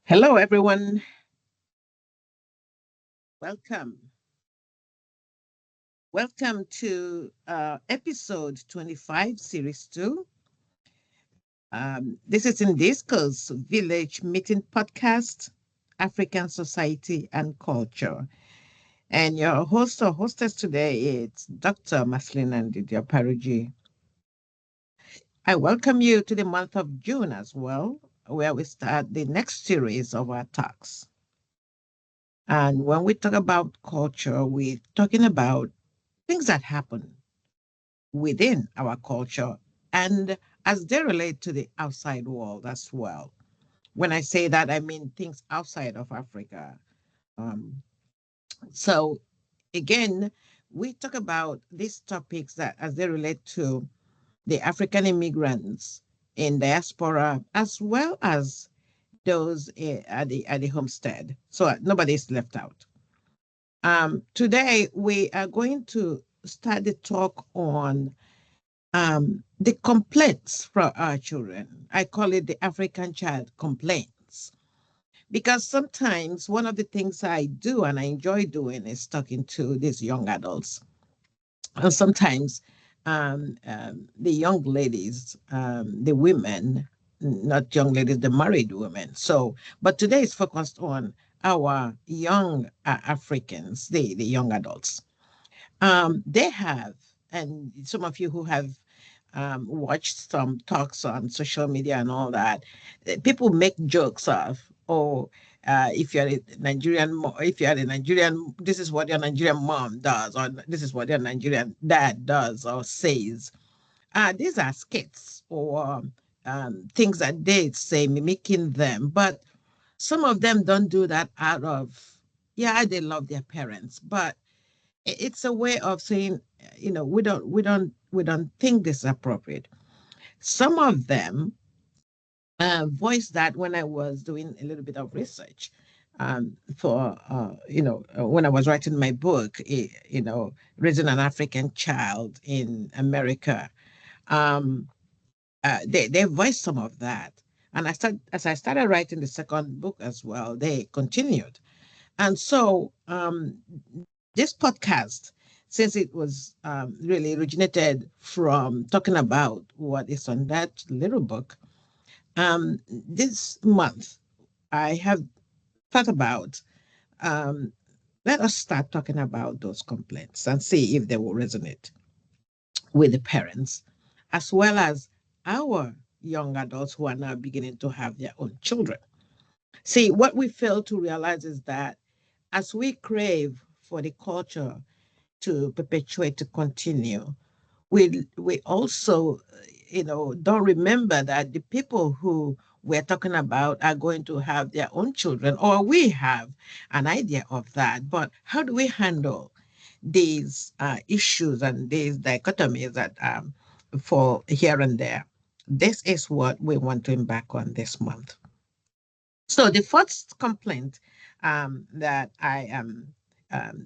Hello, everyone. Welcome. Welcome to episode 25, series 2. This is NDISCO'S Village Meeting Podcast, African Society and Culture. And your host or hostess today is Dr. Maslin and M.OPARAOJI. I welcome you to the month of June as well, where we start the next series of our talks. And when we talk about culture, we're talking about things that happen within our culture and as they relate to the outside world as well. When I say that, I mean things outside of Africa. Um, so, again, we talk about these topics that as they relate to the African immigrants in diaspora as well as those at the homestead. So nobody is left out. Today, we are going to start the talk on the complaints from our children. I call it the African child complaints. Because sometimes one of the things I do and I enjoy doing is talking to these young adults. And sometimes the young ladies, the women, not young ladies, the married women. So, but today is focused on our young Africans, the young adults. They have, and some of you who have watched some talks on social media and all that, people make jokes of, oh, if you're a if you're a Nigerian, this is what your Nigerian mom does, or this is what your Nigerian dad does or says. These are skits or things that they say, mimicking them. But some of them don't do that out of, yeah, they love their parents, but it's a way of saying, we don't think this is appropriate. Some of them voiced that when I was doing a little bit of research for, when I was writing my book, raising an African child in America. Um, they voiced some of that, and as I started writing the second book as well, they continued, and so this podcast, since it was really originated from talking about what is on that little book, this month I have thought about um, let us start talking about those complaints and see if they will resonate with the parents, as well as our young adults who are now beginning to have their own children. See, what we fail to realize is that as we crave for the culture to perpetuate, to continue, we also, don't remember that the people who we're talking about are going to have their own children, or we have an idea of that. But how do we handle these issues and these dichotomies that fall here and there? This is what we want to embark on this month. So the first complaint that I am um,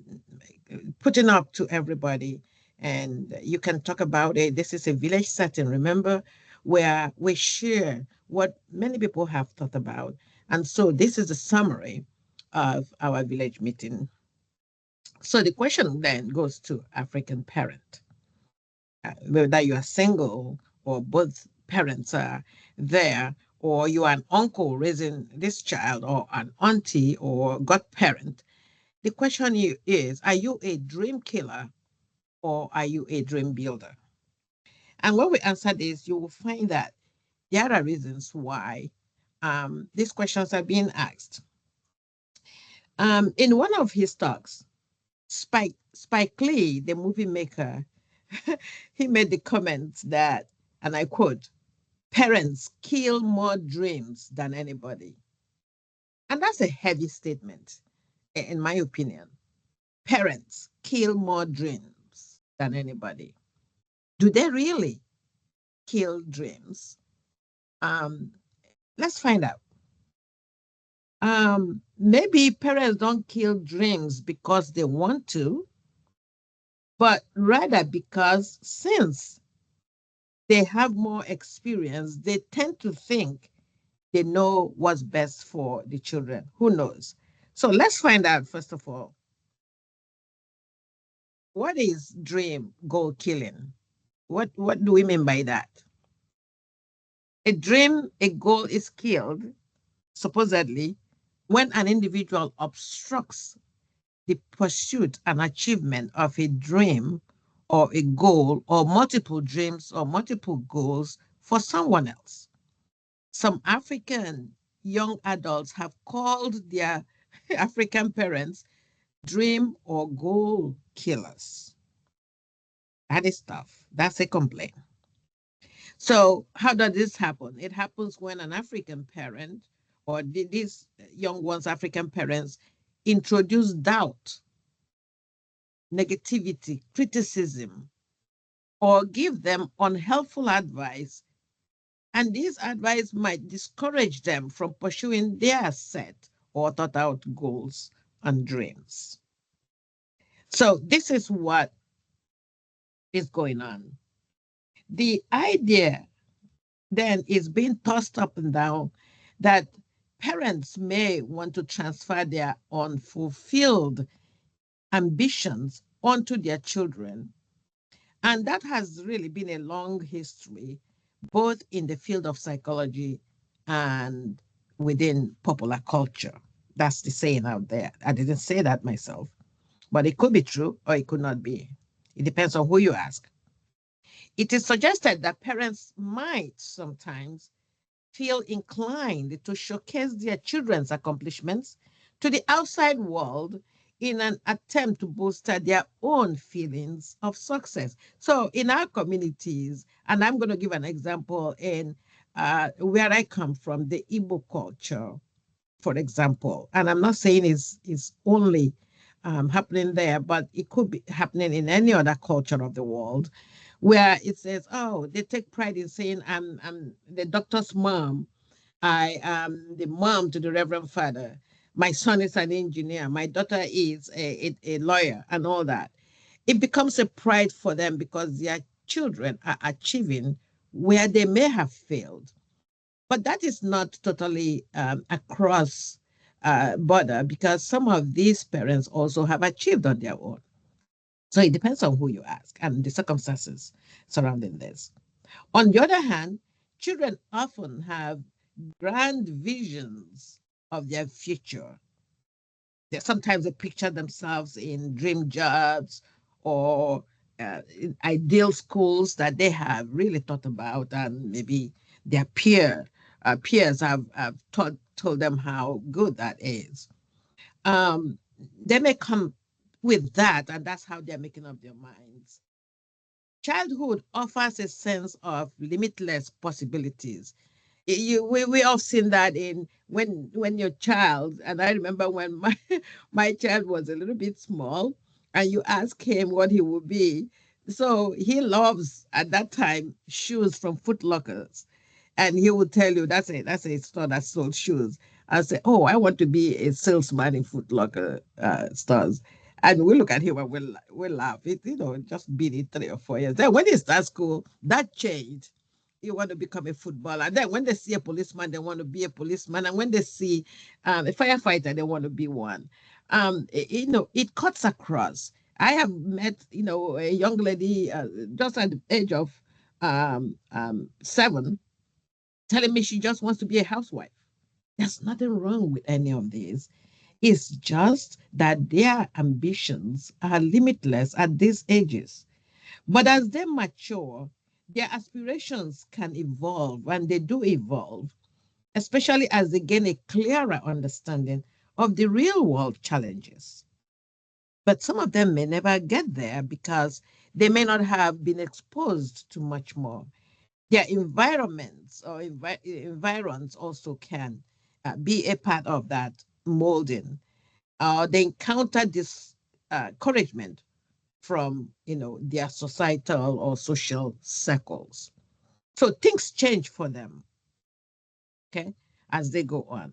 putting up to everybody, and you can talk about it. This is a village setting, remember, where we share what many people have thought about. And so this is a summary of our village meeting. So the question then goes to African parent, whether you are single or both parents are there, or you are an uncle raising this child, or an auntie or godparent. The question is, are you a dream killer or are you a dream builder? And when we answer this, you will find that there are reasons why these questions are being asked. In one of his talks, Spike Lee, the movie maker, he made the comment that, and I quote, parents kill more dreams than anybody. And that's a heavy statement, in my opinion. Parents kill more dreams than anybody. Do they really kill dreams? Um, let's find out. Maybe parents don't kill dreams because they want to, but rather because since they have more experience, they tend to think They know what's best for the children. Who knows? So let's find out, first of all, what is dream goal killing? What do we mean by that? A dream, a goal is killed, supposedly, when an individual obstructs the pursuit and achievement of a dream or a goal or multiple dreams or multiple goals for someone else. Some African young adults have called their African parents dream or goal killers. That is tough. That's a complaint. So, how does this happen? It happens when an African parent or these young ones, African parents, introduce doubt, negativity, criticism, or give them unhelpful advice. And this advice might discourage them from pursuing their set or thought out goals and dreams. So, this is what is going on. The idea then is being tossed up and down that parents may want to transfer their unfulfilled ambitions onto their children. And that has really been a long history, both in the field of psychology and within popular culture. That's the saying out there. I didn't say that myself, but it could be true or it could not be. It depends on who you ask. It is suggested that parents might sometimes feel inclined to showcase their children's accomplishments to the outside world in an attempt to bolster their own feelings of success. So, in our communities, and I'm going to give an example in where I come from, the Igbo culture, for example, and I'm not saying it's only happening there, but it could be happening in any other culture of the world, where it says, "Oh, they take pride in saying I'm the doctor's mom. I am the mom to the Reverend Father. My son is an engineer. My daughter is a lawyer," and all that. It becomes a pride for them because their children are achieving where they may have failed. But that is not totally across border, because some of these parents also have achieved on their own. So it depends on who you ask and the circumstances surrounding this. On the other hand, children often have grand visions of their future. Sometimes they picture themselves in dream jobs or in ideal schools that they have really thought about, and maybe their peers have told them how good that is. Um, they may come with that, and that's how they're making up their minds. Childhood offers a sense of limitless possibilities. We have seen that in when your child, and I remember when my my child was a little bit small, and you ask him what he would be. So he loves at that time shoes from Foot Lockers, and he would tell you that's a store that sold shoes. I say, oh, I want to be a salesman in Foot Locker stores. And we look at him and we'll laugh. Just been it 3 or 4 years. Then when he starts school, that changed. You want to become a footballer. And then when they see a policeman, they want to be a policeman. And when they see a firefighter, they want to be one. It cuts across. I have met, a young lady just at the age of 7, telling me she just wants to be a housewife. There's nothing wrong with any of these. It's just that their ambitions are limitless at these ages. But as they mature, their aspirations can evolve, and they do evolve, especially as they gain a clearer understanding of the real world challenges. But some of them may never get there because they may not have been exposed to much more. Their environments or environs also can be a part of that molding. They encounter this encouragement from their societal or social circles. So things change for them, okay, as they go on.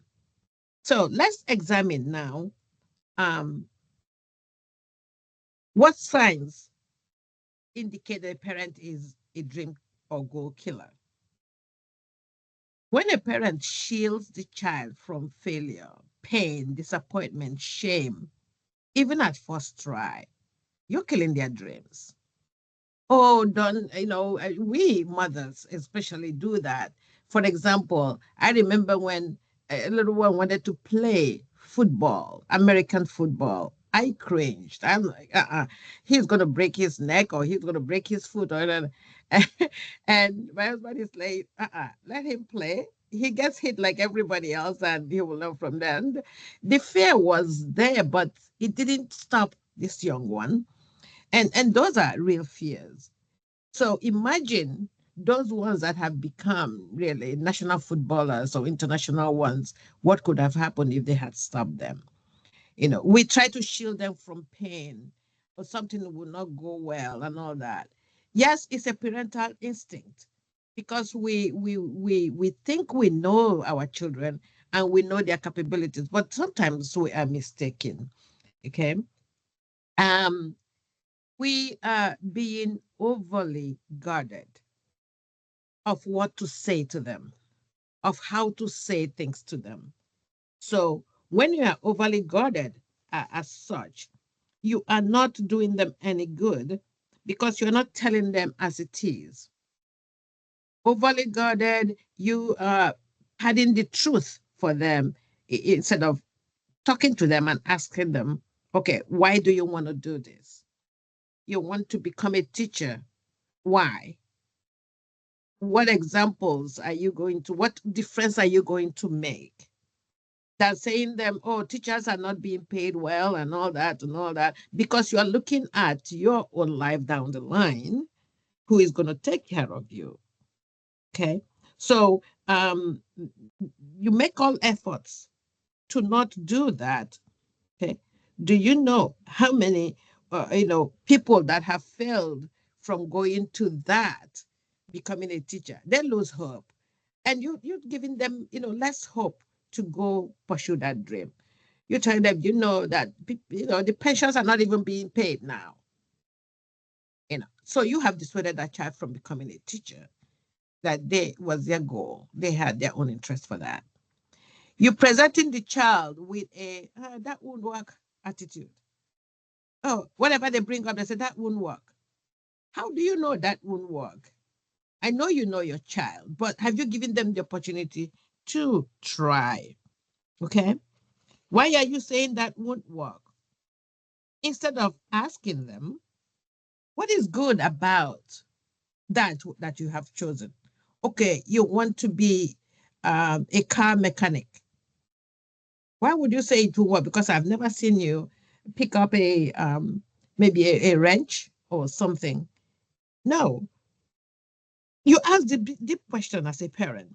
So let's examine now um, what signs indicate that a parent is a dream or goal killer. When a parent shields the child from failure, pain, disappointment, shame, even at first try, you're killing their dreams. Oh, don't, we mothers especially do that. For example, I remember when a little one wanted to play football, American football. I cringed. I'm like, he's going to break his neck or he's going to break his foot. And my husband is like, let him play. He gets hit like everybody else and he will learn from that. And the fear was there, but it didn't stop this young one. And those are real fears. So imagine those ones that have become really national footballers or international ones, what could have happened if they had stopped them? We try to shield them from pain or something will not go well and all that. Yes, it's a parental instinct because we think we know our children and we know their capabilities, but sometimes we are mistaken. Okay. Um, we are being overly guarded of what to say to them, of how to say things to them. So when you are overly guarded as such, you are not doing them any good because you're not telling them as it is. Overly guarded, you are hiding the truth for them instead of talking to them and asking them, okay, why do you want to do this? You want to become a teacher. Why? What examples are you going to, what difference are you going to make? That saying them, oh, teachers are not being paid well and all that, because you are looking at your own life down the line, who is going to take care of you. Okay. So you make all efforts to not do that. Okay. Do you know how many, people that have failed from going to that, becoming a teacher? They lose hope. And you're giving them, less hope to go pursue that dream. You're telling them, that, the pensions are not even being paid now. So you have dissuaded that child from becoming a teacher. That they was their goal. They had their own interest for that. You're presenting the child with a that won't work attitude. Oh, whatever they bring up, they say that won't work. How do you know that won't work? I know you know your child, but have you given them the opportunity to try? Okay. Why are you saying that won't work? Instead of asking them, what is good about that you have chosen? Okay, you want to be a car mechanic. Why would you say it will work? Because I've never seen you pick up a maybe a wrench or something. No, you ask the deep question as a parent.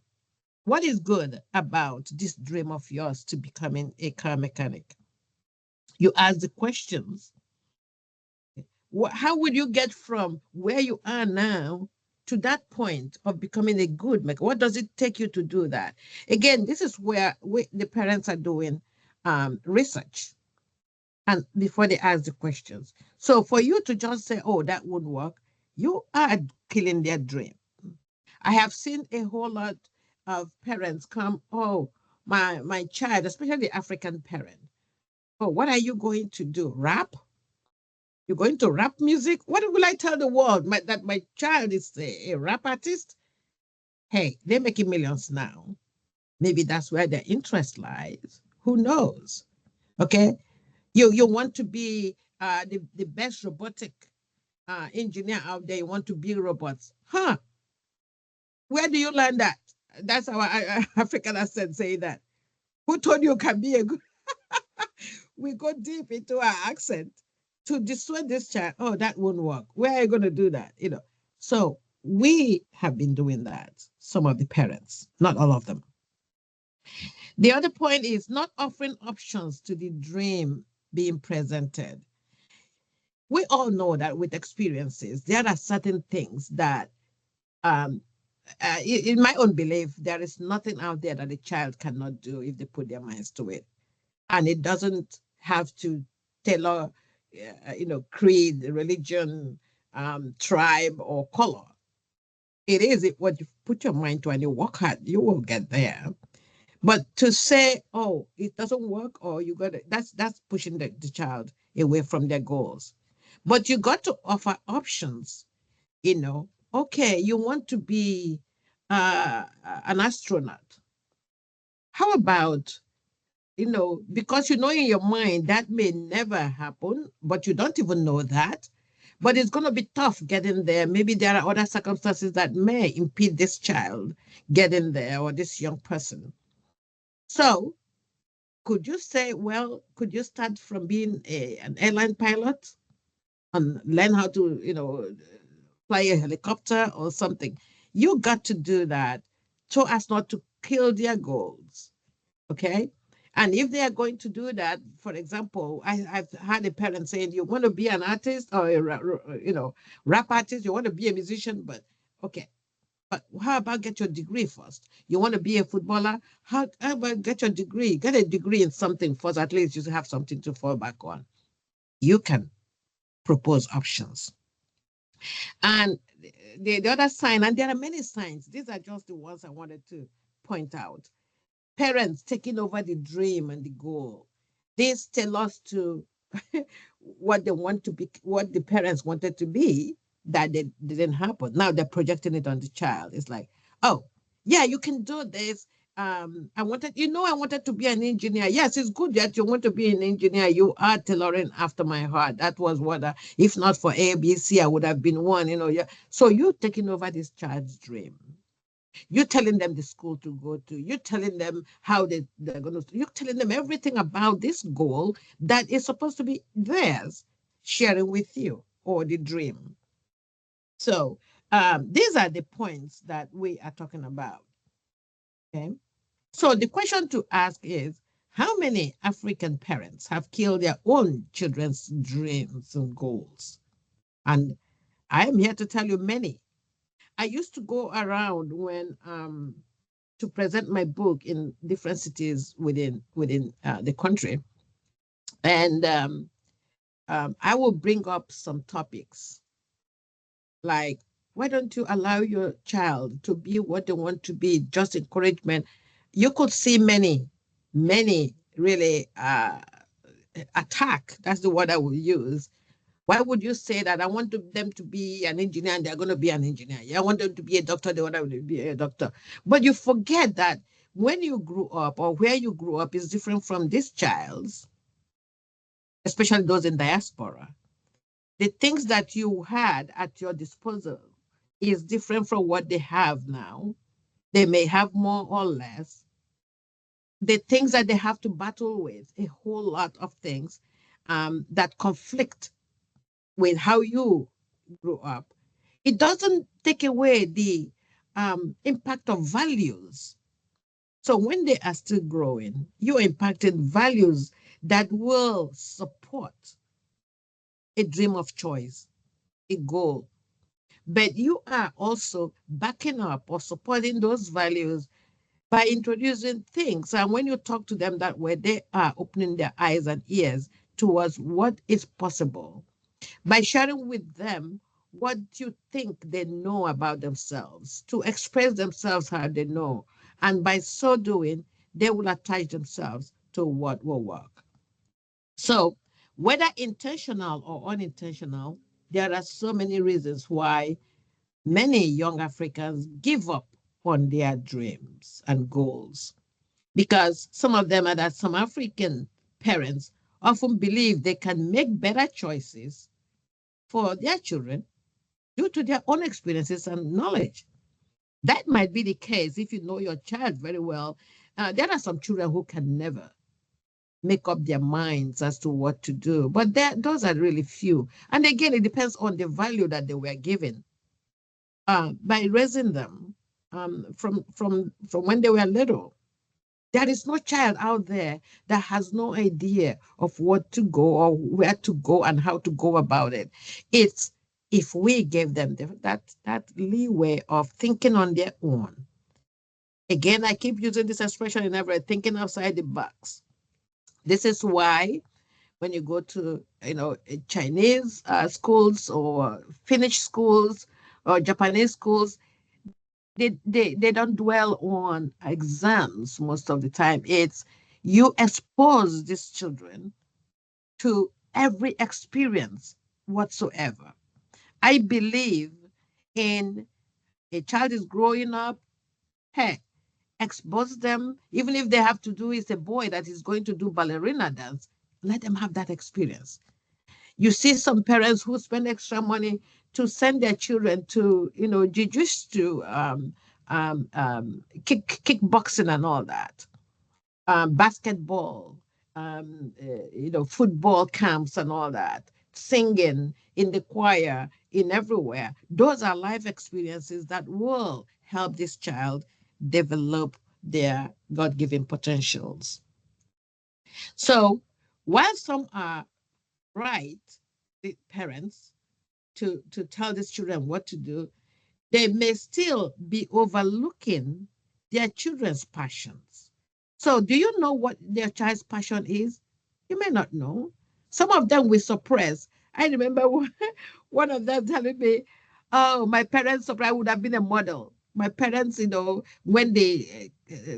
What is good about this dream of yours to becoming a car mechanic? You ask the questions. How would you get from where you are now to that point of becoming a good mechanic? What does it take you to do that? Again, this is where the parents are doing research and before they ask the questions. So for you to just say, oh, that would work, you are killing their dream. I have seen a whole lot of parents come, oh, my child, especially the African parent. Oh, what are you going to do? Rap? You're going to rap music? What will I tell the world? That my child is a rap artist? Hey, they're making millions now. Maybe that's where their interest lies. Who knows? Okay. You want to be the best robotic engineer out there. You want to build robots. Huh? Where do you learn that? That's our African accent saying that. Who told you can be a good? We go deep into our accent to dissuade this child. Oh, that won't work. Where are you going to do that? So we have been doing that. Some of the parents, not all of them. The other point is not offering options to the dream being presented. We all know that with experiences, there are certain things that, in my own belief, there is nothing out there that a child cannot do if they put their minds to it. And it doesn't have to tailor, creed, religion, tribe, or color. It is what you put your mind to and you work hard, you will get there. But to say, oh, it doesn't work, or you got to, that's pushing the child away from their goals. But you got to offer options, you know. Okay, you want to be an astronaut. How about, because you know in your mind that may never happen, but you don't even know that. But it's going to be tough getting there. Maybe there are other circumstances that may impede this child getting there or this young person. So, could you say, well, could you start from being an airline pilot and learn how to, fly a helicopter or something? You got to do that so as not to kill their goals. Okay. And if they are going to do that, for example, I've had a parent saying, you want to be an artist or rap artist, you want to be a musician, but okay. But how about get your degree first? You want to be a footballer? How about get your degree? Get a degree in something first. At least you have something to fall back on. You can propose options. And the other sign, and there are many signs. These are just the ones I wanted to point out. Parents taking over the dream and the goal. This tell us to what they want to be, what the parents wanted to be, that they didn't happen. Now they're projecting it on the child. It's like, oh, yeah, you can do this. I wanted to be an engineer. Yes, it's good that you want to be an engineer. You are tailoring after my heart. That was what, if not for ABC, I would have been one, yeah. So you're taking over this child's dream. You're telling them the school to go to. You're telling them how they're going to. You're telling them everything about this goal that is supposed to be theirs, sharing with you, or the dream. So these are the points that we are talking about. Okay. So the question to ask is, how many African parents have killed their own children's dreams and goals? And I am here to tell you many. I used to go around when to present my book in different cities within the country, and I will bring up some topics like, why don't you allow your child to be what they want to be? Just encouragement. You could see many really attack. That's the word I will use. Why would you say that? I want them to be an engineer and they're going to be an engineer. Yeah, I want them to be a doctor, they want them to be a doctor. But you forget that when you grew up or where you grew up is different from this child's, especially those in diaspora. The things that you had at your disposal is different from what they have now. They may have more or less. The things that they have to battle with, a whole lot of things that conflict with how you grew up, it doesn't take away the impact of values. So when they are still growing, you're impacting values that will support a dream of choice, a goal. But you are also backing up or supporting those values by introducing things. And when you talk to them that way, they are opening their eyes and ears towards what is possible by sharing with them what you think they know about themselves, to express themselves how they know. And by so doing, they will attach themselves to what will work. So, whether intentional or unintentional, there are so many reasons why many young Africans give up on their dreams and goals. Because some of them are that some African parents often believe they can make better choices for their children due to their own experiences and knowledge. That might be the case if you know your child very well. There are some children who can never make up their minds as to what to do, but those are really few. And again, it depends on the value that they were given by raising them from when they were little. There is no child out there that has no idea of what to go or where to go and how to go about it. It's if we gave them that leeway of thinking on their own. Again, I keep using this expression in every thinking outside the box. This is why when you go to Chinese schools or Finnish schools or Japanese schools, they don't dwell on exams most of the time. It's you expose these children to every experience whatsoever. I believe in a child is growing up, hey, expose them, even if they have to do is a boy that is going to do ballerina dance, let them have that experience. You see some parents who spend extra money to send their children to, jiu-jitsu, kickboxing and all that, basketball, football camps and all that, singing in the choir, in everywhere. Those are life experiences that will help this child develop their God-given potentials. So while some are right, the parents, to tell these children what to do, they may still be overlooking their children's passions. So, do you know what their child's passion is? You may not know. Some of them will suppress. I remember one of them telling me, "Oh, my parents suppressed. I would have been a model. My parents, when the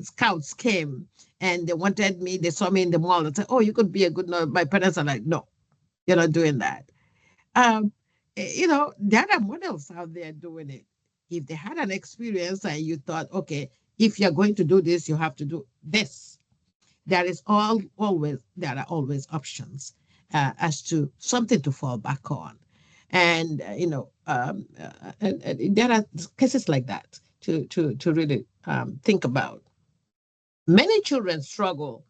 scouts came and they wanted me, they saw me in the mall and said, 'Oh, you could be a good.' No, my parents are like, 'No, you're not doing that.'" um, there are models out there doing it. If they had an experience and you thought, okay, if you're going to do this, you have to do this. There are always options as to something to fall back on, and and there are cases like that to really think about. Many children struggle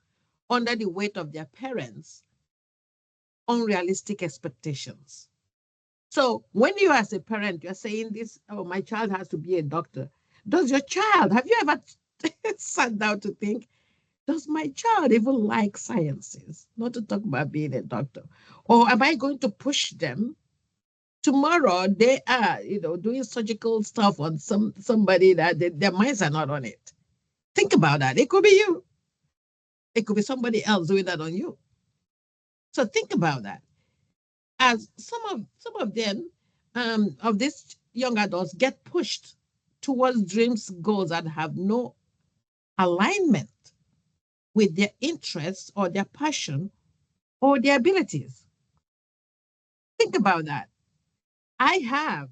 under the weight of their parents' unrealistic expectations. So when you as a parent, you're saying this, oh, my child has to be a doctor. Have you ever sat down to think, does my child even like sciences? Not to talk about being a doctor. Or am I going to push them? Tomorrow they are, doing surgical stuff on somebody that their minds are not on it. Think about that. It could be you. It could be somebody else doing that on you. So think about that. As some of them of these young adults get pushed towards dreams, goals that have no alignment with their interests or their passion or their abilities. Think about that. I have,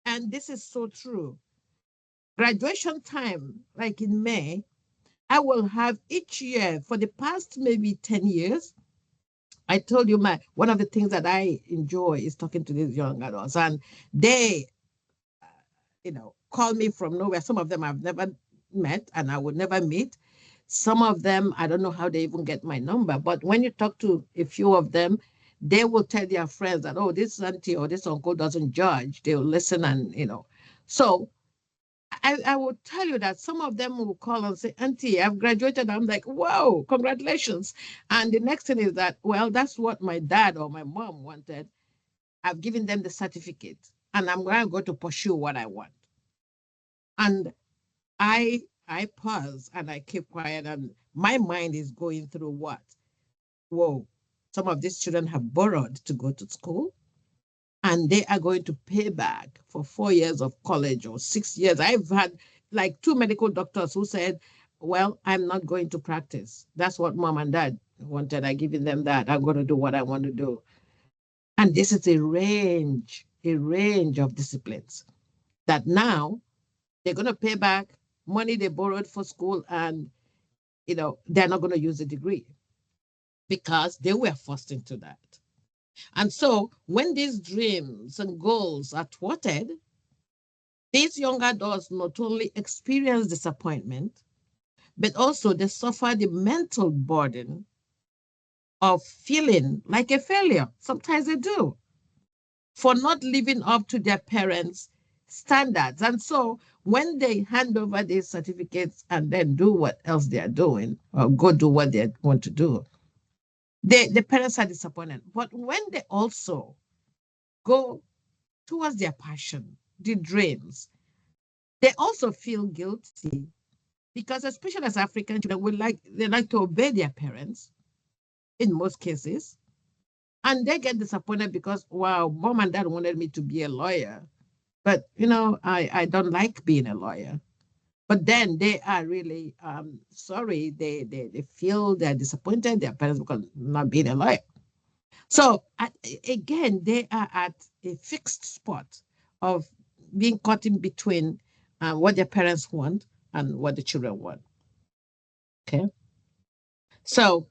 and this is so true. Graduation time, like in May, I will have each year for the past maybe 10 years. I told you my one of the things that I enjoy is talking to these young adults, and they call me from nowhere. Some of them I've never met and I would never meet. Some of them, I don't know how they even get my number. But when you talk to a few of them, they will tell their friends that, oh, this auntie or this uncle doesn't judge. They'll listen and. So I will tell you that some of them will call and say, Auntie, I've graduated. I'm like, whoa, congratulations. And the next thing is that, well, that's what my dad or my mom wanted. I've given them the certificate and I'm going to go to pursue what I want. And I pause and I keep quiet, and my mind is going through what? Whoa, some of these children have borrowed to go to school and they are going to pay back for 4 years of college or 6 years. I've had like two medical doctors who said, well, I'm not going to practice. That's what mom and dad wanted. I given them that. I'm going to do what I want to do. And this is a range of disciplines that now they're going to pay back money they borrowed for school, and they're not going to use the degree because they were forced into that. And so when these dreams and goals are thwarted, these young adults not only experience disappointment, but also they suffer the mental burden of feeling like a failure. Sometimes they do, for not living up to their parents' standards. And so when they hand over these certificates and then do what else they are doing, or go do what they want to do, the parents are disappointed. But when they also go towards their passion, the dreams, they also feel guilty because, especially as African children, they like to obey their parents in most cases. And they get disappointed because, wow, mom and dad wanted me to be a lawyer. But, I don't like being a lawyer. But then they are really sorry. They feel they're disappointed their parents because not being a lawyer. So again, they are at a fixed spot of being caught in between what their parents want and what the children want. Okay. So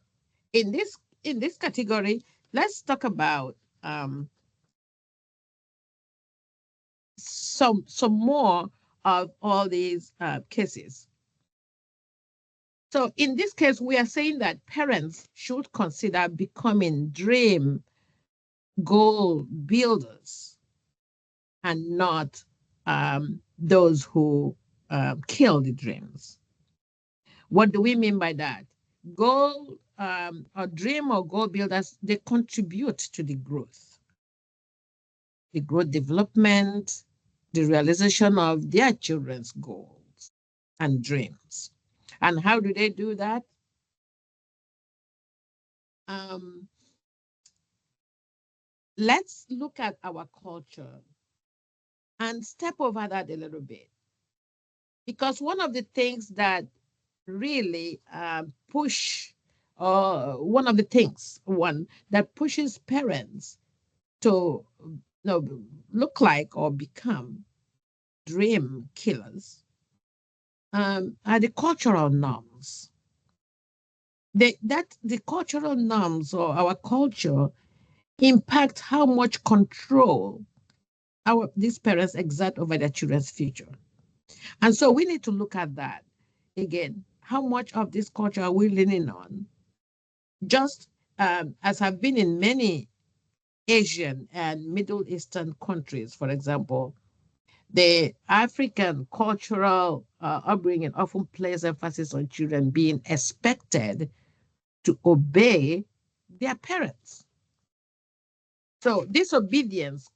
in this category, let's talk about some more of all these cases. So in this case, we are saying that parents should consider becoming dream goal builders and not those who kill the dreams. What do we mean by that? Goal or dream or goal builders, they contribute to the growth development, the realization of their children's goals and dreams. And how do they do that? Um, let's look at our culture and step over that a little bit. Because one of the things that really push, one of the things, one that pushes parents to look like or become dream killers are the cultural norms. The cultural norms or our culture impact how much control these parents exert over their children's future. And so we need to look at that again. How much of this culture are we leaning on? Just as have been in many Asian and Middle Eastern countries, for example, the African cultural upbringing often places emphasis on children being expected to obey their parents. So this obedience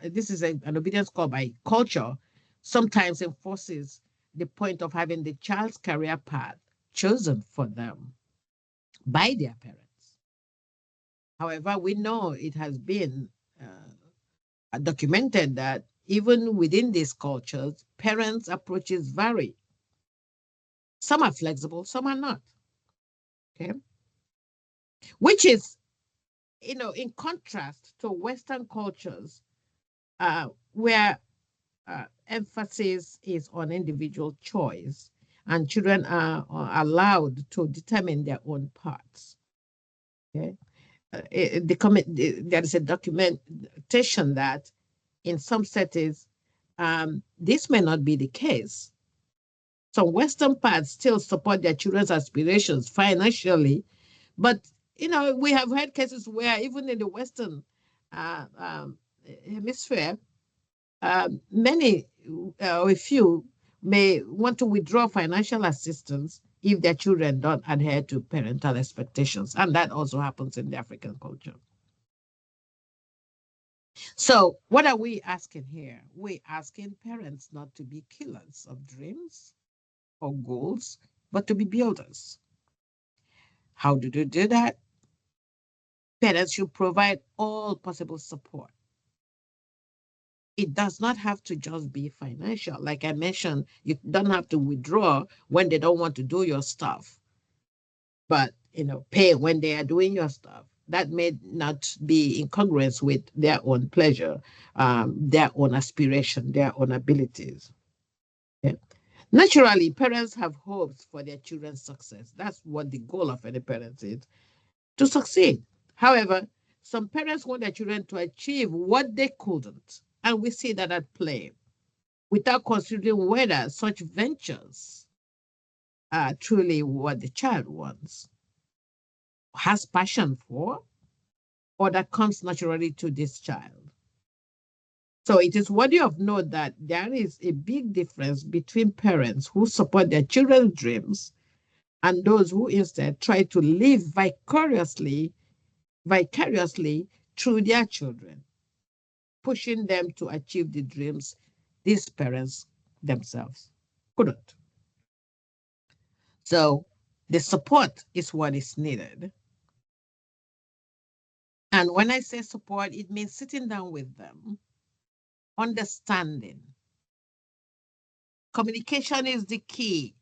this is an obedience call by culture, sometimes enforces the point of having the child's career path chosen for them by their parents. However, we know it has been documented that even within these cultures, parents' approaches vary. Some are flexible, some are not. Okay, which is in contrast to Western cultures, where emphasis is on individual choice and children are allowed to determine their own paths. Okay, there is a documentation that in some settings, this may not be the case. Some Western parts still support their children's aspirations financially, but we have had cases where even in the Western uh, um, hemisphere, many or a few may want to withdraw financial assistance if their children don't adhere to parental expectations, and that also happens in the African culture. So, what are we asking here? We're asking parents not to be killers of dreams or goals, but to be builders. How do they do that? Parents should provide all possible support. It does not have to just be financial. Like I mentioned, you don't have to withdraw when they don't want to do your stuff, but pay when they are doing your stuff. That may not be incongruous with their own pleasure, their own aspiration, their own abilities. Okay? Naturally, parents have hopes for their children's success. That's what the goal of any parent is, to succeed. However, some parents want their children to achieve what they couldn't, and we see that at play, without considering whether such ventures are truly what the child wants, has passion for, or that comes naturally to this child. So it is worthy of note that there is a big difference between parents who support their children's dreams and those who instead try to live vicariously through their children, pushing them to achieve the dreams these parents themselves couldn't. So the support is what is needed. And when I say support, it means sitting down with them, understanding, Communication is the key.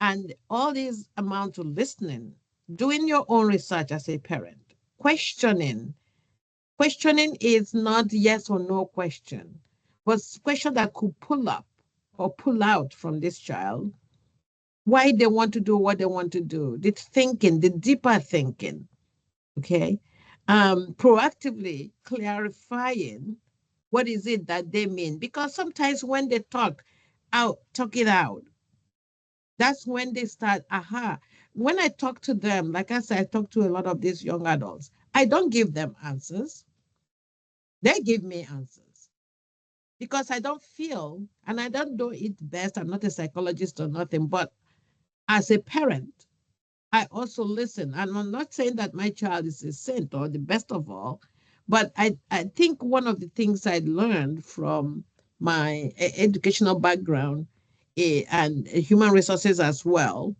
And all these amount to listening, doing your own research as a parent, questioning. Questioning is not yes or no question, but question that could pull up or pull out from this child why they want to do what they want to do, the thinking, the deeper thinking, okay? Proactively clarifying what is it that they mean. Because sometimes when they talk it out, that's when they start, aha. When I talk to them, like I said, I talk to a lot of these young adults. I don't give them answers. They give me answers because I don't feel, and I don't do it best. I'm not a psychologist or nothing, but as a parent, I also listen. And I'm not saying that my child is a saint or the best of all, but I think one of the things I learned from my educational background and human resources as well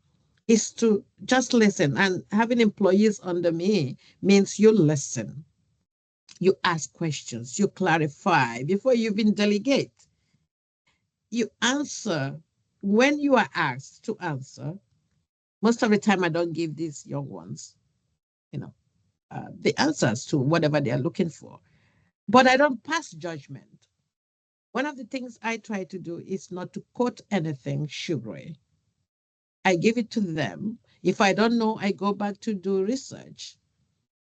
is to just listen. And having employees under me means you listen, you ask questions, you clarify before you even delegate. You answer when you are asked to answer. Most of the time, I don't give these young ones, you know, the answers to whatever they are looking for. But I don't pass judgment. One of the things I try to do is not to quote anything sugary. I give it to them. If I don't know, I go back to do research.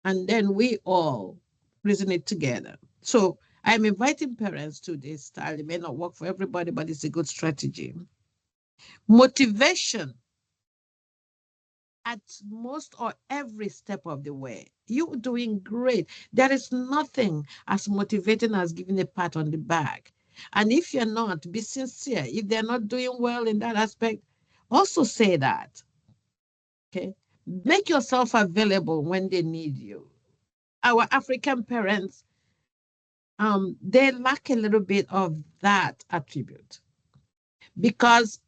And then we all reason it together. So I'm inviting parents to this style. It may not work for everybody, but it's a good strategy. Motivation at most or every step of the way. You're doing great. There is nothing as motivating as giving a pat on the back. And if you're not, be sincere. If they're not doing well in that aspect, also say that. Okay. Make yourself available when they need you. Our African parents, they lack a little bit of that attribute because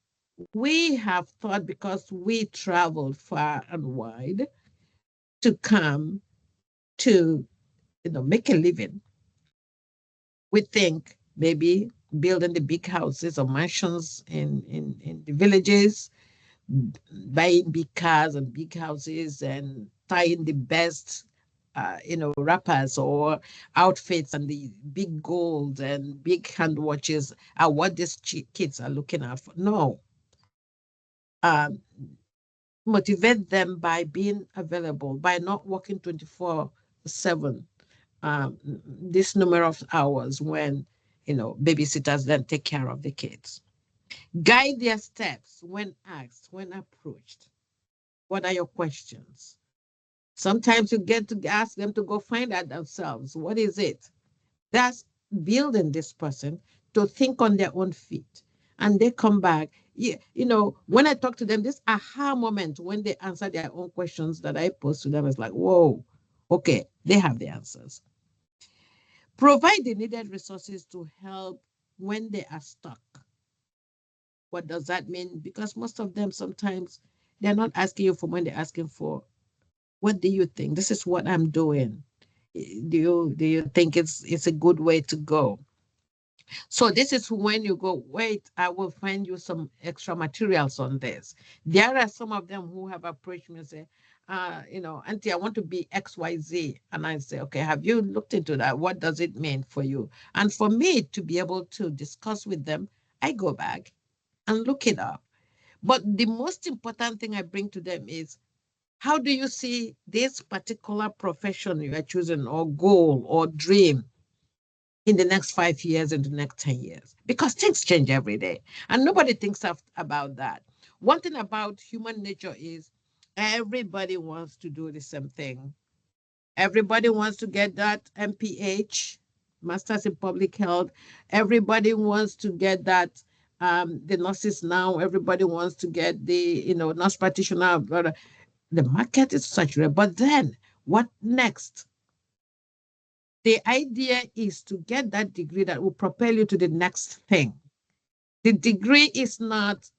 we have thought because we traveled far and wide to come to make a living. We think maybe building the big houses or mansions in the villages, buying big cars and big houses and tying the best wrappers or outfits and the big gold and big hand watches are what these kids are looking at for. No. Um, Motivate them by being available, by not working 24/7 this number of hours when babysitters then take care of the kids. Guide their steps when asked, when approached. What are your questions? Sometimes you get to ask them to go find out themselves. What is it? That's building this person to think on their own feet. And they come back. When I talk to them, this aha moment when they answer their own questions that I pose to them is like, whoa, okay, they have the answers. Provide the needed resources to help when they are stuck. What does that mean? Because most of them sometimes they're not asking you for money, they're asking for what do you think? This is what I'm doing. Do you think it's a good way to go? So this is when you go, wait, I will find you some extra materials on this. There are some of them who have approached me and say, Auntie, I want to be XYZ. And I say, okay, have you looked into that? What does it mean for you? And for me to be able to discuss with them, I go back and look it up. But the most important thing I bring to them is, how do you see this particular profession you are choosing or goal or dream in the next 5 years, in the next 10 years? Because things change every day and nobody thinks about that. One thing about human nature is everybody wants to do the same thing. Everybody wants to get that MPH, Masters in Public Health. Everybody wants to get that the nurses now. Everybody wants to get the, nurse practitioner. The market is saturated. But then what next? The idea is to get that degree that will propel you to the next thing. The degree is not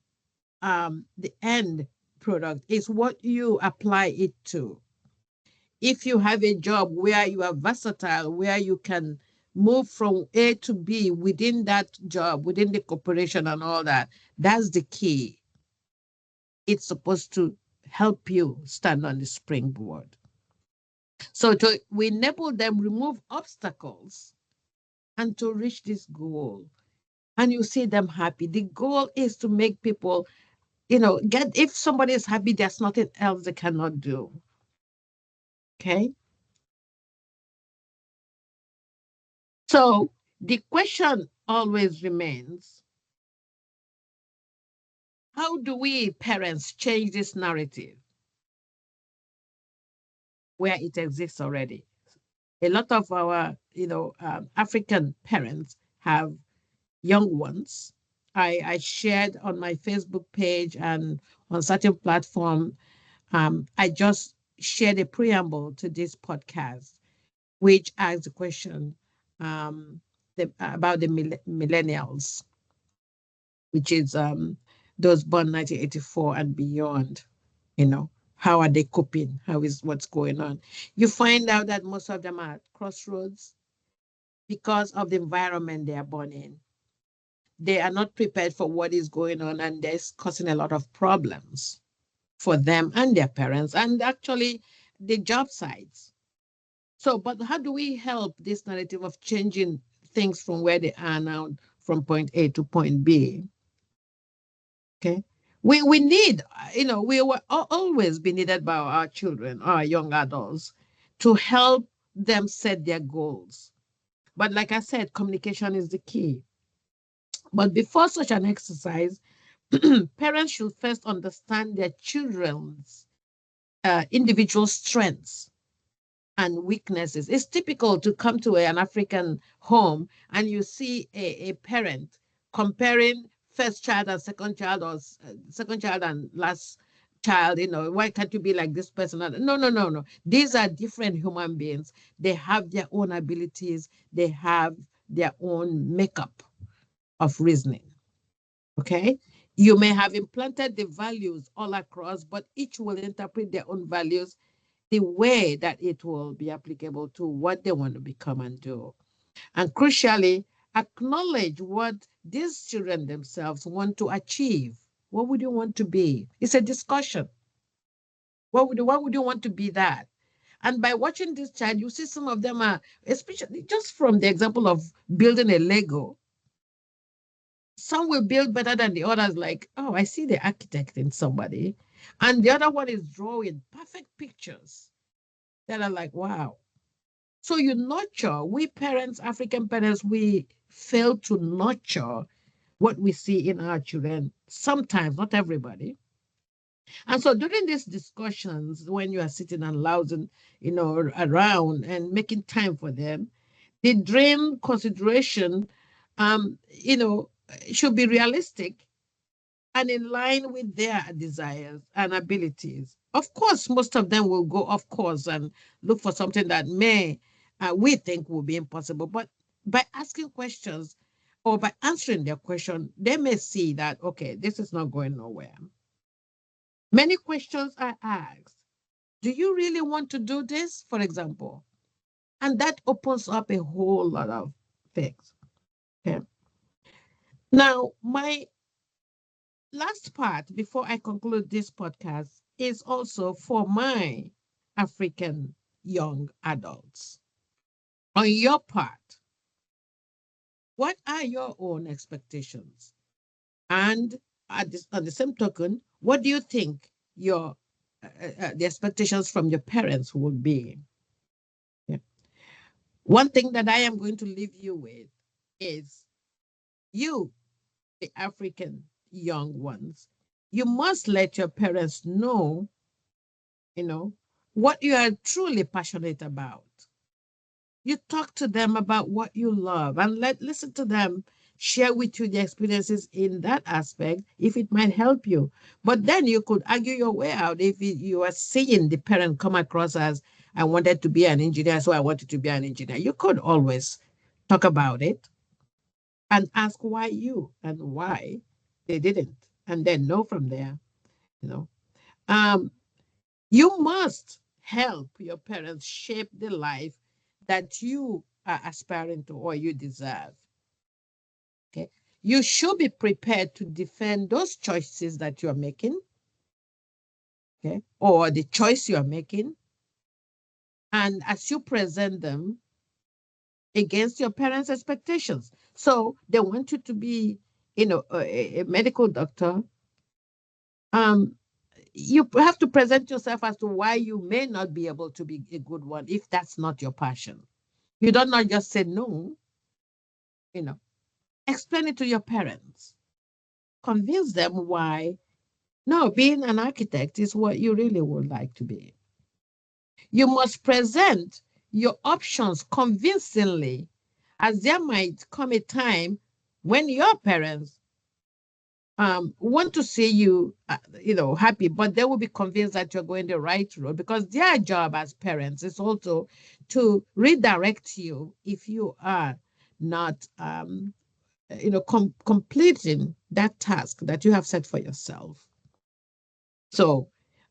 the end product, it's what you apply it to. If you have a job where you are versatile, where you can move from A to B within that job, within the corporation and all that. That's the key. It's supposed to help you stand on the springboard. So we enable them remove obstacles and to reach this goal. And you see them happy. The goal is to make people, if somebody is happy, there's nothing else they cannot do. Okay? So the question always remains, how do we parents change this narrative where it exists already? A lot of our, African parents have young ones. I shared on my Facebook page and on certain platform. I just shared a preamble to this podcast, which asks the question about the millennials, which is those born 1984 and beyond. How are they coping? How is what's going on? You find out that most of them are at crossroads because of the environment they are born in. They are not prepared for what is going on, and that's causing a lot of problems for them and their parents, and actually the job sites. So, but how do we help this narrative of changing things from where they are now, from point A to point B? Okay. We need, we will always be needed by our children, our young adults, to help them set their goals. But like I said, communication is the key. But before such an exercise, parents should first understand their children's individual strengths and weaknesses. It's typical to come to an African home and you see a parent comparing first child and second child, or second child and last child. Why can't you be like this person? No, no, no, no. These are different human beings. They have their own abilities. They have their own makeup of reasoning. Okay? You may have implanted the values all across, but each will interpret their own values the way that it will be applicable to what they want to become and do. And crucially, acknowledge what these children themselves want to achieve. What would you want to be? It's a discussion. What would you want to be that? And by watching this child, you see some of them are, especially just from the example of building a Lego, some will build better than the others, like, oh, I see the architect in somebody. And the other one is drawing perfect pictures that are like, wow. So you nurture, we parents, African parents, we fail to nurture what we see in our children, sometimes, not everybody. And so during these discussions, when you are sitting and lounging, around and making time for them, the dream consideration, should be realistic and in line with their desires and abilities. Of course, most of them will go off course and look for something that we think will be impossible. But by asking questions or by answering their question, they may see that, okay, this is not going nowhere. Many questions are asked. Do you really want to do this, for example? And that opens up a whole lot of things. Okay. Now, my last part before I conclude this podcast is also for my African young adults. On your part, what are your own expectations? And on the same token, what do you think the expectations from your parents would be? Yeah. One thing that I am going to leave you with is you, the African young ones, you must let your parents know, what you are truly passionate about. You talk to them about what you love and listen to them share with you the experiences in that aspect if it might help you. But then you could argue your way out if you are seeing the parent come across as, I wanted to be an engineer, so I wanted to be an engineer. You could always talk about it and ask why you and why they didn't, and then know from there, you know. Um, you must help your parents shape the life that you are aspiring to or you deserve. Okay. You should be prepared to defend those choices that you are making, okay, or the choice you are making. And as you present them against your parents' expectations. So they want you to be, a medical doctor. Um, you have to present yourself as to why you may not be able to be a good one if that's not your passion. You don't not just say no, you know, explain it to your parents. Convince them why, no, being an architect is what you really would like to be. You must present your options convincingly, as there might come a time when your parents want to see you, happy, but they will be convinced that you're going the right road because their job as parents is also to redirect you if you are not, completing that task that you have set for yourself. So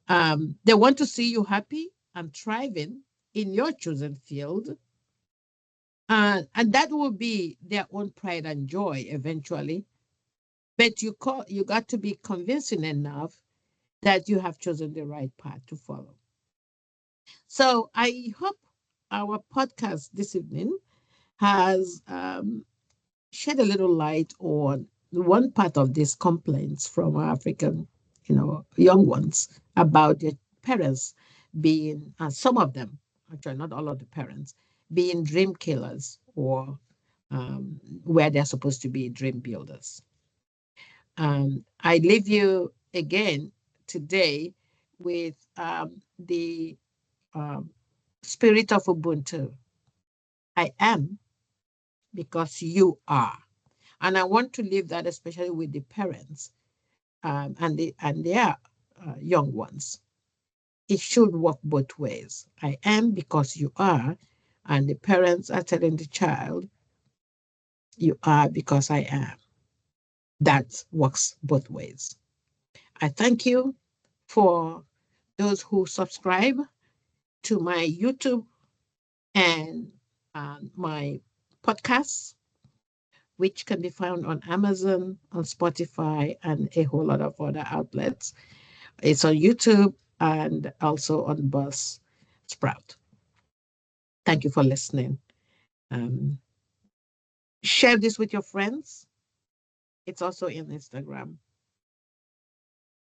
they want to see you happy and thriving in your chosen field. And that will be their own pride and joy eventually. But you got to be convincing enough that you have chosen the right path to follow. So I hope our podcast this evening has shed a little light on one part of these complaints from our African, young ones about their parents being, some of them, actually not all of the parents, being dream killers or where they're supposed to be dream builders. I leave you again today with the um, spirit of Ubuntu. I am because you are. And I want to leave that especially with the parents and their young ones. It should work both ways. I am because you are, and the parents are telling the child, you are because I am. That works both ways. I thank you for those who subscribe to my YouTube and my podcasts, which can be found on Amazon, on Spotify, and a whole lot of other outlets. It's on YouTube and also on Buzzsprout. Thank you for listening. Um, Share this with your friends. It's also in Instagram.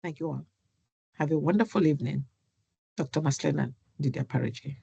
Thank you all. Have a wonderful evening. Dr. Maslena Didiaparaji.